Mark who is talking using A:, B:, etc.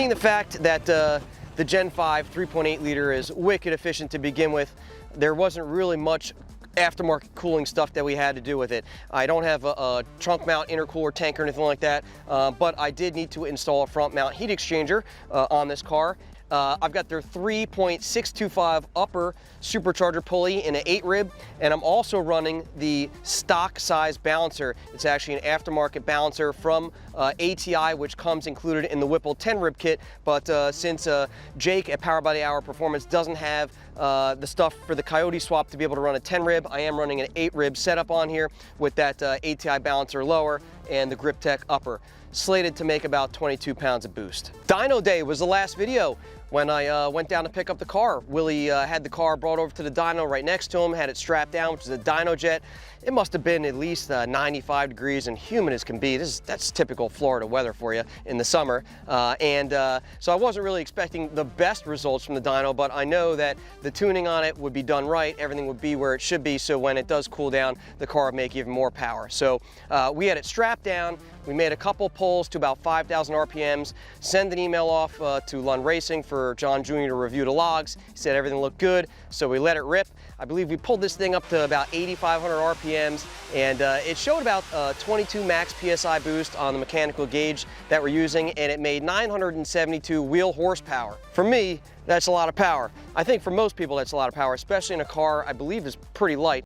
A: Being the fact that the Gen 5 3.8 liter is wicked efficient to begin with, there wasn't really much aftermarket cooling stuff that we had to do with it. I don't have a trunk mount intercooler tank or anything like that, but I did need to install a front mount heat exchanger on this car. I've got their 3.625 upper supercharger pulley in an 8 rib, and I'm also running the stock size balancer. It's actually an aftermarket balancer from ATI, which comes included in the Whipple 10 rib kit, but since Jake at Power by the Hour Performance doesn't have the stuff for the Coyote swap to be able to run a 10 rib, I am running an 8 rib setup on here with that ATI balancer lower and the Grip Tech upper, slated to make about 22 pounds of boost. Dyno Day was the last video. When I went down to pick up the car, Willie had the car brought over to the dyno right next to him, had it strapped down, which is a dyno jet. It must have been at least 95 degrees and humid as can be. That's typical Florida weather for you in the summer. So I wasn't really expecting the best results from the dyno, but I know that the tuning on it would be done right, everything would be where it should be, so when it does cool down, the car would make even more power. So we had it strapped down, we made a couple pulls to about 5,000 RPMs, send an email off to Lund Racing for John Jr. to review the logs. He said everything looked good, so we let it rip. I believe we pulled this thing up to about 8,500 RPMs, and it showed about 22 max PSI boost on the mechanical gauge that we're using, and it made 972 wheel horsepower. For me, that's a lot of power. I think for most people that's a lot of power, especially in a car I believe is pretty light.